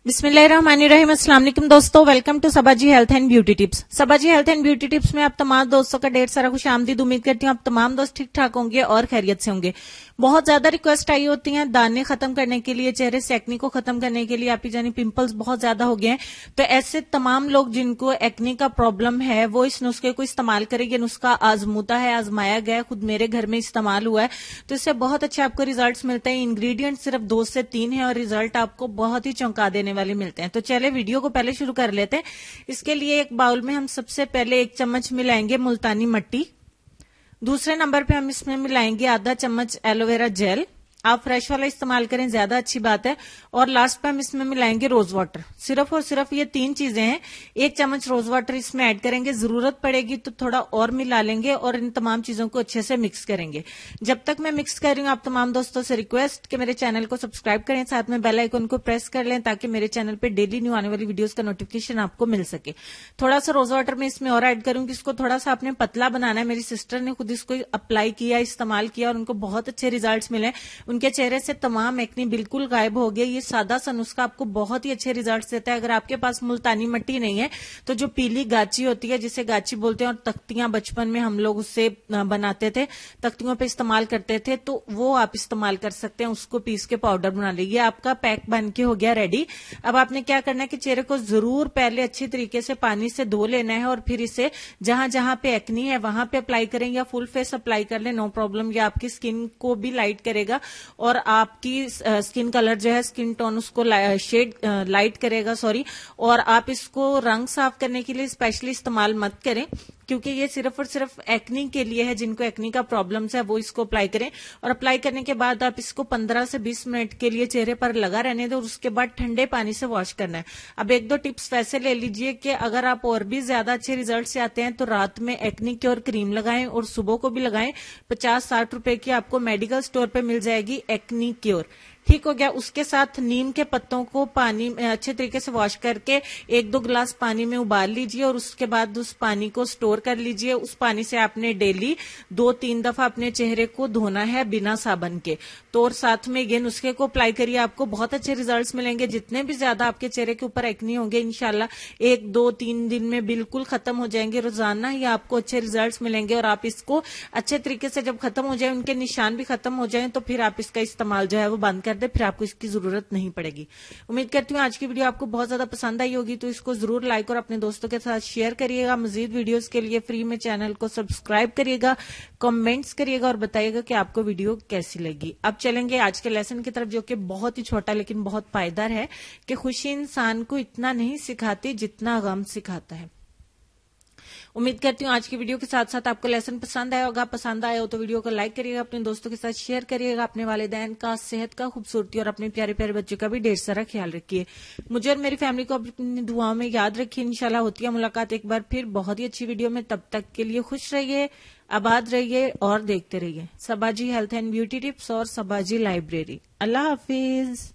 बिस्मिल्लाहिर्रहमानिर्रहीम। अस्सलाम वालेकुम दोस्तों, welcome to Sabaji health and beauty tips. Sabaji health and beauty tips में आप तमाम दोस्तों का ढेर सारा खुश आमदीद। उम्मीद करती हूँ आप तमाम दोस्त ठीक ठाक होंगे और खैरियत से होंगे। बहुत ज्यादा रिक्वेस्ट आई होती है दाने खत्म करने के लिए, चेहरे से एक्नी को खत्म करने के लिए। आप ही जानी पिंपल्स बहुत ज्यादा हो गए हैं, तो ऐसे तमाम लोग जिनको एक्नी का प्रॉब्लम है वो इस नुस्खे को इस्तेमाल करेंगे। नुस्खा आजमूदा है, आजमाया गया है, खुद मेरे घर में इस्तेमाल हुआ है, तो इससे बहुत अच्छे आपको रिजल्ट मिलते हैं। इंग्रेडिएंट सिर्फ 2 से 3 है और रिजल्ट आपको बहुत ही चौंका देने वाले मिलते हैं। तो चले वीडियो को पहले शुरू कर लेते हैं। इसके लिए एक बाउल में हम सबसे पहले 1 चम्मच मिलाएंगे मुल्तानी मट्टी। दूसरे नंबर पे हम इसमें मिलाएंगे आधा चम्मच एलोवेरा जेल। आप फ्रेश वाला इस्तेमाल करें, ज्यादा अच्छी बात है। और लास्ट पे हम इसमें मिलाएंगे रोज वाटर। सिर्फ और सिर्फ ये 3 चीजें हैं। 1 चम्मच रोज वाटर इसमें ऐड करेंगे, जरूरत पड़ेगी तो थोड़ा और मिला लेंगे और इन तमाम चीजों को अच्छे से मिक्स करेंगे। जब तक मैं मिक्स कर रही हूँ, आप तमाम दोस्तों से रिक्वेस्ट कि मेरे चैनल को सब्सक्राइब करें, साथ में बेल आइकन को प्रेस कर लें ताकि मेरे चैनल पर डेली न्यू आने वाली वीडियोज का नोटिफिकेशन आपको मिल सके। थोड़ा सा रोज वाटर में इसमें और ऐड करूंगी। इसको थोड़ा सा आपने पतला बनाना है। मेरी सिस्टर ने खुद इसको अप्लाई किया, इस्तेमाल किया और उनको बहुत अच्छे रिजल्ट मिले। उनके चेहरे से तमाम एक्नी बिल्कुल गायब हो गया। ये सादा सा नुस्खा आपको बहुत ही अच्छे रिजल्ट्स देता है। अगर आपके पास मुल्तानी मट्टी नहीं है तो जो पीली गाची होती है, जिसे गाची बोलते हैं, और तख्तियां बचपन में हम लोग उससे बनाते थे, तख्तियों पे इस्तेमाल करते थे, तो वो आप इस्तेमाल कर सकते हैं। उसको पीस के पाउडर बना लीजिए। आपका पैक बन के हो गया रेडी। अब आपने क्या करना है कि चेहरे को जरूर पहले अच्छी तरीके से पानी से धो लेना है और फिर इसे जहां जहां पे एक्नी है वहां पे अप्लाई करें या फुल फेस अप्लाई कर ले, नो प्रॉब्लम। ये आपकी स्किन को भी लाइट करेगा और आपकी स्किन कलर जो है, स्किन टोन, उसको शेड लाइट करेगा, सॉरी। और आप इसको रंग साफ करने के लिए स्पेशली इस्तेमाल मत करें, क्योंकि ये सिर्फ और सिर्फ एक्नी के लिए है। जिनको एक्नी का प्रॉब्लम्स है वो इसको अप्लाई करें। और अप्लाई करने के बाद आप इसको 15 से 20 मिनट के लिए चेहरे पर लगा रहने दो और उसके बाद ठंडे पानी से वॉश करना है। अब 1-2 टिप्स वैसे ले लीजिए कि अगर आप और भी ज्यादा अच्छे रिजल्ट से आते हैं तो रात में एक्नी क्योर क्रीम लगाएं और सुबह को भी लगाएं। 50-60 रुपए की आपको मेडिकल स्टोर पे मिल जाएगी एक्नी क्योर। ठीक हो गया। उसके साथ नीम के पत्तों को पानी में अच्छे तरीके से वॉश करके 1-2 गिलास पानी में उबाल लीजिए और उसके बाद उस पानी को स्टोर कर लीजिए। उस पानी से आपने डेली 2-3 दफा अपने चेहरे को धोना है बिना साबुन के। तो और साथ में ये नुस्खे को अप्लाई करिए, आपको बहुत अच्छे रिजल्ट्स मिलेंगे। जितने भी ज्यादा आपके चेहरे के ऊपर एक्नी होंगे, इंशाल्लाह 1-2-3 दिन में बिल्कुल खत्म हो जाएंगे। रोजाना ही आपको अच्छे रिजल्ट्स मिलेंगे और आप इसको अच्छे तरीके से जब खत्म हो जाए, उनके निशान भी खत्म हो जाए, तो फिर आप इसका इस्तेमाल जो है वो बंद कर दे, फिर आपको इसकी जरूरत नहीं पड़ेगी। उम्मीद करती हूँ आज की वीडियो आपको बहुत ज्यादा पसंद आई होगी, तो इसको जरूर लाइक और अपने दोस्तों के साथ शेयर करिएगा। मजीद वीडियोस के लिए फ्री में चैनल को सब्सक्राइब करिएगा, कमेंट्स करिएगा और बताइएगा कि आपको वीडियो कैसी लगी। अब चलेंगे आज के लेसन की तरफ, जो कि बहुत ही छोटा लेकिन बहुत पायदार है कि खुशी इंसान को इतना नहीं सिखाती जितना गम सिखाता है। उम्मीद करती हूँ आज की वीडियो के साथ साथ आपको लेसन पसंद आया होगा। पसंद आया हो तो वीडियो को लाइक करिएगा, अपने दोस्तों के साथ शेयर करिएगा। अपने वालिदैन का, सेहत का, खूबसूरती और अपने प्यारे प्यारे बच्चों का भी ढेर सारा ख्याल रखिए। मुझे और मेरी फैमिली को अपनी दुआओं में याद रखिए। इंशाल्लाह होती है मुलाकात एक बार फिर बहुत ही अच्छी वीडियो में। तब तक के लिए खुश रहिए, आबाद रहिए और देखते रहिए सबाजी हेल्थ एंड ब्यूटी टिप्स और सबाजी लाइब्रेरी। अल्लाह हाफिज।